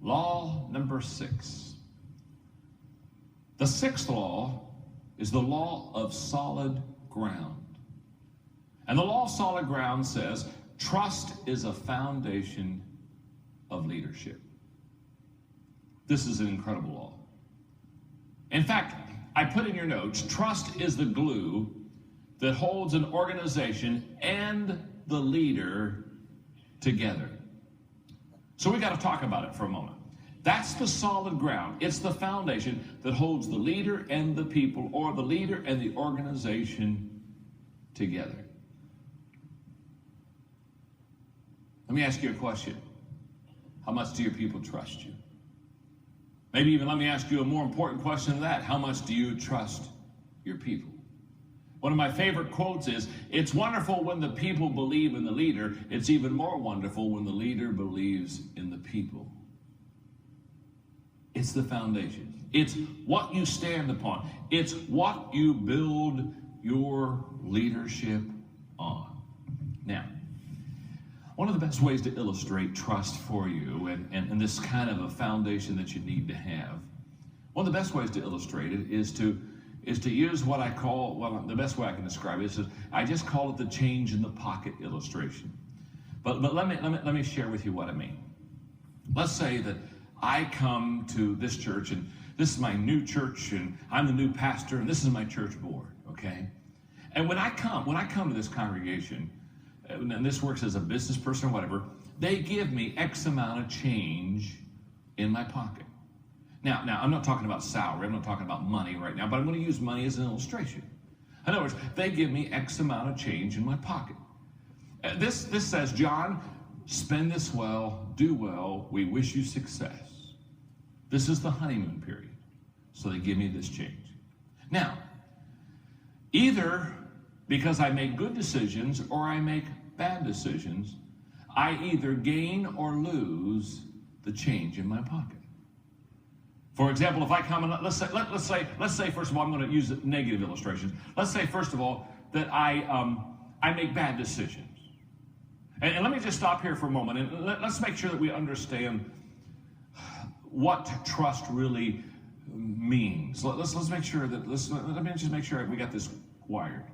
Law number 6. The 6th law is the law of solid ground. And the law of solid ground says, trust is a foundation of leadership. This is an incredible law. In fact, I put in your notes, trust is the glue that holds an organization and the leader together. So we got to talk about it for a moment. That's the solid ground. It's the foundation that holds the leader and the people, or the leader and the organization together. Let me ask you a question. How much do your people trust you? Maybe even let me ask you a more important question than that. How much do you trust your people? One of my favorite quotes is, it's wonderful when the people believe in the leader. It's even more wonderful when the leader believes in the people. It's the foundation. It's what you stand upon. It's what you build your leadership on. Now, one of the best ways to illustrate trust for you and this kind of a foundation that you need to have, one of the best ways to illustrate it is to use what I call, well, the best way I can describe it is I just call it the change in the pocket illustration. But let me share with you what I mean. Let's say that I come to this church, and this is my new church, and I'm the new pastor, and this is my church board, okay? And when I come to this congregation, and this works as a business person or whatever, they give me X amount of change in my pocket. Now, I'm not talking about salary, I'm not talking about money right now, but I'm going to use money as an illustration. In other words, they give me X amount of change in my pocket. This says, John, spend this well, do well, we wish you success. This is the honeymoon period. So they give me this change. Now, either because I make good decisions or I make bad decisions, I either gain or lose the change in my pocket. For example, if I come and let's say first of all, I'm going to use negative illustrations. Let's say first of all that I make bad decisions. And let me just stop here for a moment and let's make sure that we understand what trust really means. Let's make sure that let me just make sure we got this wired.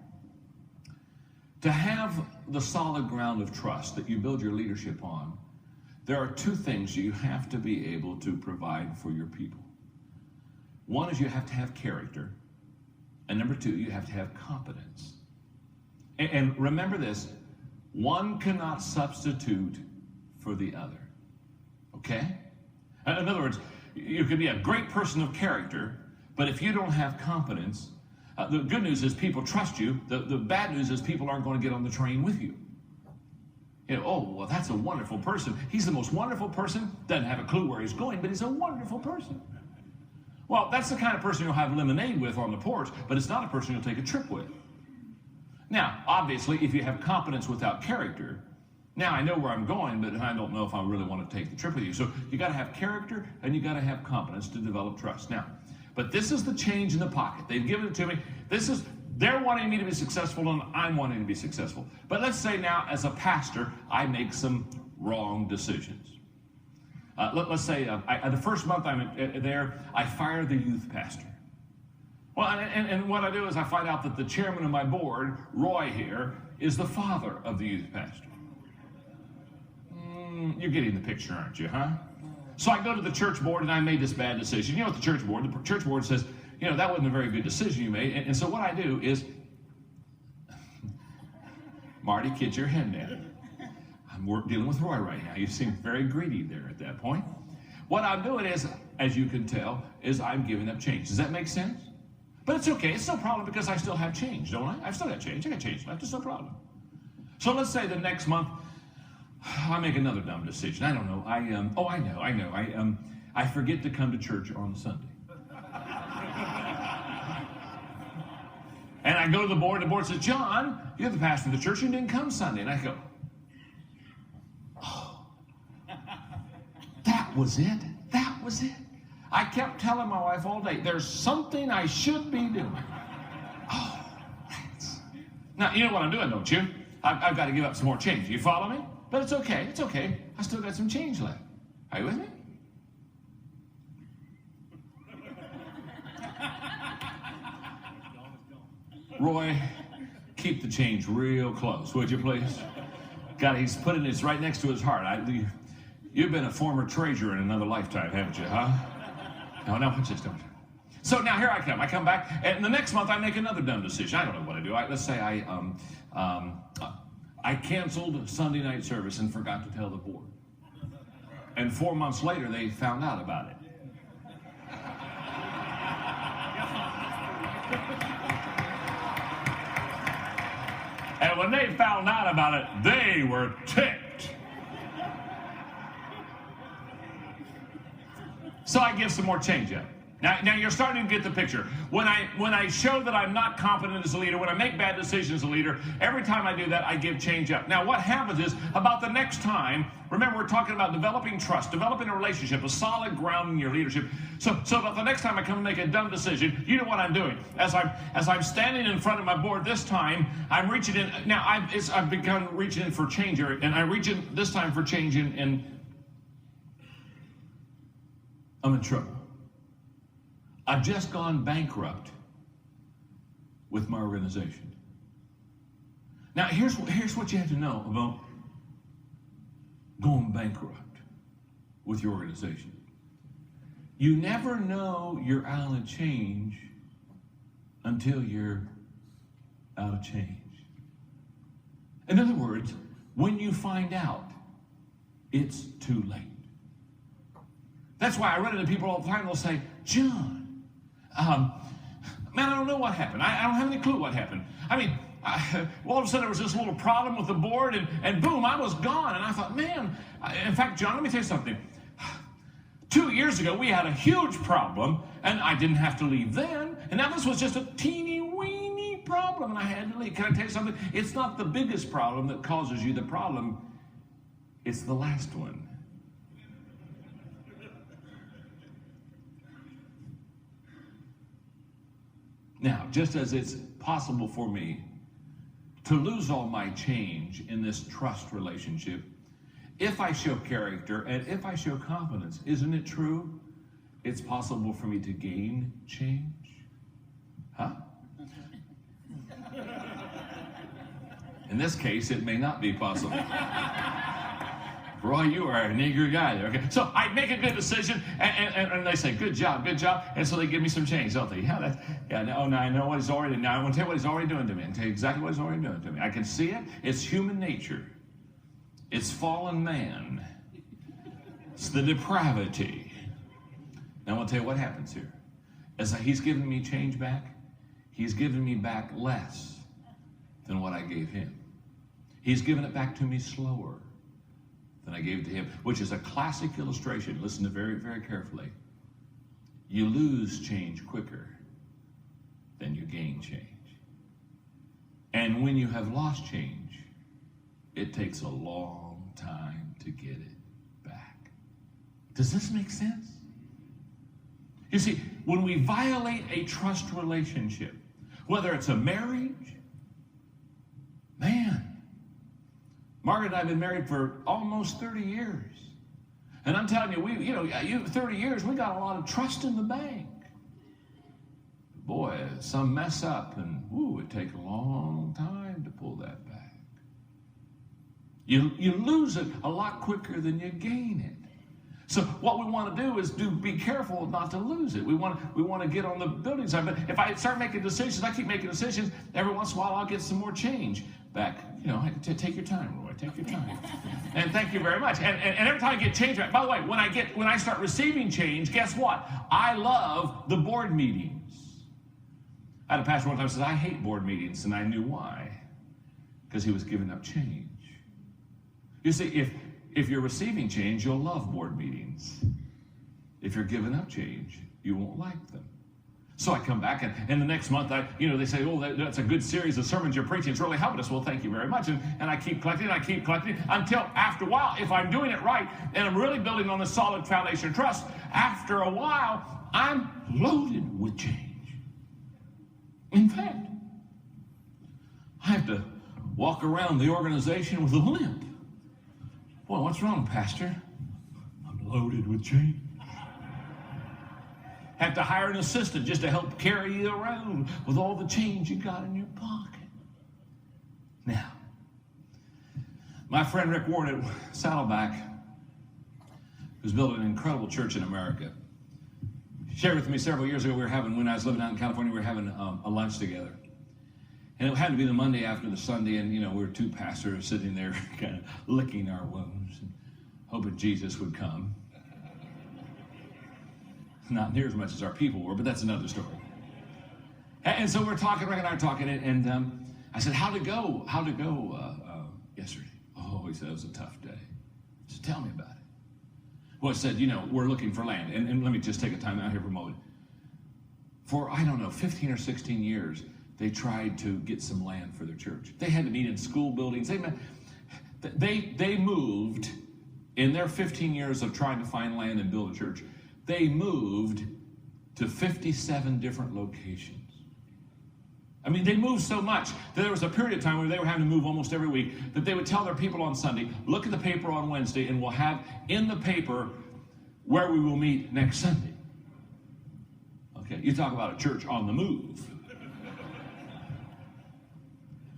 To have the solid ground of trust that you build your leadership on, there are 2 things you have to be able to provide for your people. One is you have to have character, and number 2, you have to have competence. And remember this, one cannot substitute for the other, okay? In other words, you could be a great person of character, but if you don't have competence, the good news is people trust you. The bad news is people aren't going to get on the train with you. You know, oh, well, that's a wonderful person. He's the most wonderful person. Doesn't have a clue where he's going, but he's a wonderful person. Well, that's the kind of person you'll have lemonade with on the porch, but it's not a person you'll take a trip with. Now, obviously, if you have competence without character, now I know where I'm going, but I don't know if I really want to take the trip with you. So you got to have character and you got to have competence to develop trust. Now, but this is the change in the pocket. They've given it to me. They're wanting me to be successful and I'm wanting to be successful. But let's say now, as a pastor, I make some wrong decisions. Let's say the first month I'm there, I fire the youth pastor. Well, and what I do is I find out that the chairman of my board, Roy here, is the father of the youth pastor. You're getting the picture, aren't you, huh? So I go to the church board and I made this bad decision. You know what the church board says, you know, that wasn't a very good decision you made. And so what I do is, Marty, get your head down. I'm dealing with Roy right now. You seem very greedy there at that point. What I'm doing is, as you can tell, is I'm giving up change. Does that make sense? But it's okay. It's no problem because I still have change, don't I? I've still got change. I got change left. It's no problem. So let's say the next month, I make another dumb decision. I don't know. I forget to come to church on Sunday. And I go to the board, and the board says, John, you're the pastor of the church, you didn't come Sunday. And I go, oh, that was it. That was it. I kept telling my wife all day, there's something I should be doing. Oh, thanks. Now, you know what I'm doing, don't you? I've got to give up some more change. You follow me? But it's okay. It's okay. I still got some change left. Are you with me? Roy, keep the change real close, would you please? God, he's putting this right next to his heart. You've been a former treasurer in another lifetime, haven't you, huh? No, watch this, don't you? So now here I come. I come back, and the next month I make another dumb decision. I don't know what I do. Let's say I canceled Sunday night service and forgot to tell the board. And 4 months later, they found out about it. And when they found out about it, they were ticked. So I give some more change up. Now you're starting to get the picture. When I show that I'm not competent as a leader, when I make bad decisions as a leader, every time I do that, I give change up. Now what happens is, about the next time, remember we're talking about developing trust, developing a relationship, a solid ground in your leadership. So about the next time I come to make a dumb decision, you know what I'm doing. As I'm standing in front of my board this time, I'm reaching in. Now I've begun reaching in for change here, and I reach in this time for change and I'm in trouble. I've just gone bankrupt with my organization. Now, here's what you have to know about going bankrupt with your organization. You never know you're out of change until you're out of change. In other words, when you find out, it's too late. That's why I run into people all the time. They'll say, John, man, I don't know what happened. I don't have any clue what happened. I mean, all of a sudden there was this little problem with the board, and boom, I was gone. And I thought, man, in fact, John, let me tell you something. 2 years ago, we had a huge problem, and I didn't have to leave then. And now this was just a teeny weeny problem, and I had to leave. Can I tell you something? It's not the biggest problem that causes you the problem. It's the last one. Now, just as it's possible for me to lose all my change in this trust relationship, if I show character and if I show competence, isn't it true? It's possible for me to gain change. Huh? In this case, it may not be possible. Roy, you are an eager guy there. Okay, so I make a good decision, and they say, good job, and so they give me some change, don't they? Now I know what he's already. Now I want to tell you what he's already doing to me. And tell you exactly what he's already doing to me. I can see it. It's human nature. It's fallen man. It's the depravity. Now I want to tell you what happens here. As he's giving me change back, he's giving me back less than what I gave him. He's giving it back to me slower than I gave it to him, which is a classic illustration. Listen to very, very carefully. You lose change quicker than you gain change. And when you have lost change, it takes a long time to get it back. Does this make sense? You see, when we violate a trust relationship, whether it's a marriage, man, Margaret and I have been married for almost 30 years. And I'm telling you, 30 years, we got a lot of trust in the bank. Boy, some mess up, and it takes a long time to pull that back. You lose it a lot quicker than you gain it. So what we want to do is be careful not to lose it. We want to get on the building side. But if I start making decisions, I keep making decisions, every once in a while I'll get some more change back. Take your time, Roy. Take your time. And thank you very much. And every time I get change back, by the way, when I start receiving change, guess what? I love the board meetings. I had a pastor one time who said, I hate board meetings, and I knew why. Because he was giving up change. You see, if you're receiving change, you'll love board meetings. If you're giving up change, you won't like them. So I come back, and the next month, they say, that's a good series of sermons you're preaching. It's really helping us. Well, thank you very much. And I keep collecting, until after a while, if I'm doing it right, and I'm really building on a solid foundation of trust, after a while, I'm loaded with change. In fact, I have to walk around the organization with a limp. Well, what's wrong, Pastor? I'm loaded with change. have to hire an assistant just to help carry you around with all the change you got in your pocket. Now, my friend Rick Warren at Saddleback, who's building an incredible church in America, shared with me several years ago, when I was living out in California, we were having a lunch together. And it had to be the Monday after the Sunday, and we were two pastors sitting there kind of licking our wounds and hoping Jesus would come. Not near as much as our people were, but that's another story. And so we're talking, Rick and I are talking, and I said, how'd it go yesterday? Oh, he said, it was a tough day. I said, tell me about it. Well, I said, we're looking for land. And let me just take a time out here for a moment. For, 15 or 16 years, they tried to get some land for their church. They had to meet in school buildings. They moved, in their 15 years of trying to find land and build a church, they moved to 57 different locations. I mean, they moved so much that there was a period of time where they were having to move almost every week, that they would tell their people on Sunday, look at the paper on Wednesday, and we'll have in the paper where we will meet next Sunday. Okay, you talk about a church on the move.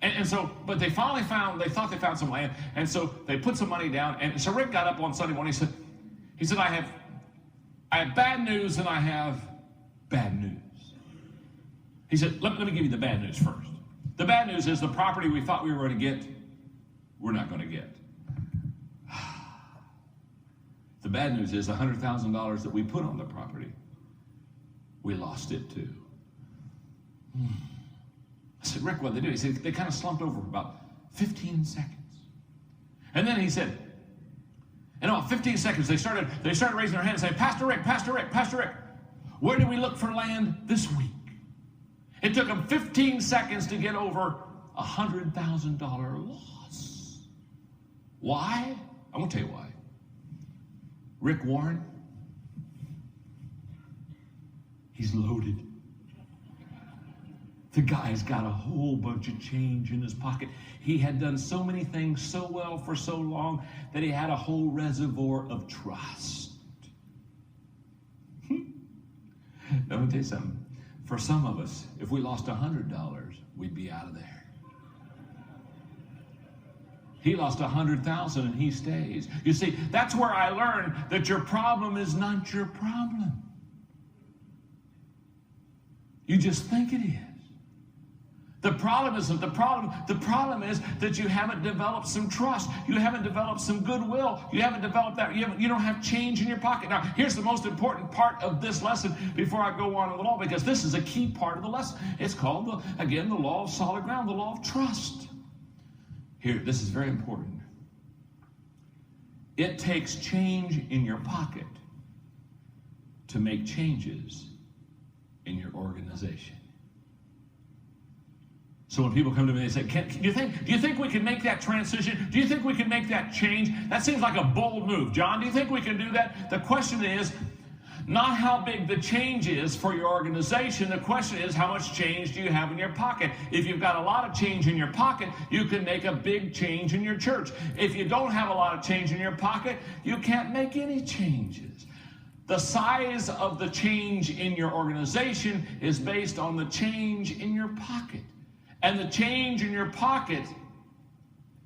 And so, but they finally they thought they found some land, and so they put some money down, and so Rick got up on Sunday morning, he said, I have bad news and I have bad news. He said, let me give you the bad news first. The bad news is the property we thought we were going to get, we're not going to get. The bad news is the $100,000 that we put on the property, we lost it too. I said, Rick, what did they do? He said, they kind of slumped over for about 15 seconds. And then he said, in about 15 seconds, they started raising their hands and saying, Pastor Rick, Pastor Rick, Pastor Rick, where did we look for land this week? It took them 15 seconds to get over a $100,000 loss. Why? I'm going to tell you why. Rick Warren, he's loaded. The guy's got a whole bunch of change in his pocket. He had done so many things so well for so long that he had a whole reservoir of trust. Let me tell you something. For some of us, if we lost $100, we'd be out of there. He lost $100,000 and he stays. You see, that's where I learned that your problem is not your problem. You just think it is. The problem isn't the problem. The problem is that you haven't developed some trust. You haven't developed some goodwill. You haven't developed that. You don't have change in your pocket. Now, here's the most important part of this lesson before I go on with it all, because this is a key part of the lesson. It's called, again, the law of solid ground, the law of trust. Here, this is very important. It takes change in your pocket to make changes in your organization. So when people come to me, they say, do you think we can make that transition? Do you think we can make that change? That seems like a bold move. John, do you think we can do that? The question is not how big the change is for your organization. The question is, how much change do you have in your pocket? If you've got a lot of change in your pocket, you can make a big change in your church. If you don't have a lot of change in your pocket, you can't make any changes. The size of the change in your organization is based on the change in your pocket. And the change in your pocket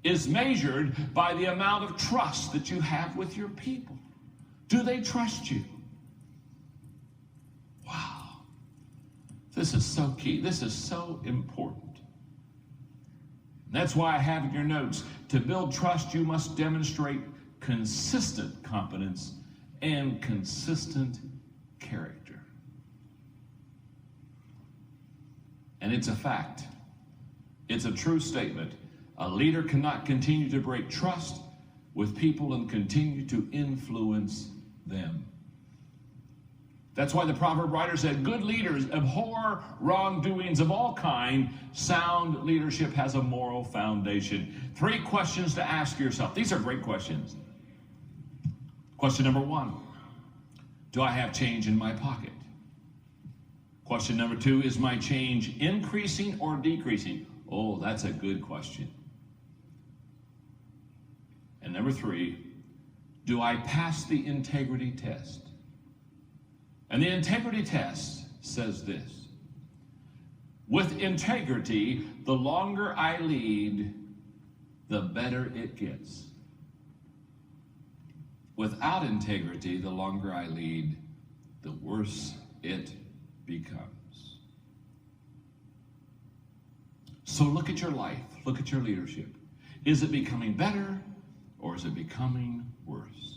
is measured by the amount of trust that you have with your people. Do they trust you? Wow. This is so key. This is so important. That's why I have in your notes, to build trust, you must demonstrate consistent competence and consistent character. And it's a fact. It's a true statement. A leader cannot continue to break trust with people and continue to influence them. That's why the proverb writer said, good leaders abhor wrongdoings of all kind. Sound leadership has a moral foundation. 3 questions to ask yourself. These are great questions. Question number 1, do I have change in my pocket? Question number 2, is my change increasing or decreasing? Oh, that's a good question. And number 3, do I pass the integrity test? And the integrity test says this: with integrity, the longer I lead, the better it gets. Without integrity, the longer I lead, the worse it becomes. So look at your life, look at your leadership. Is it becoming better or is it becoming worse?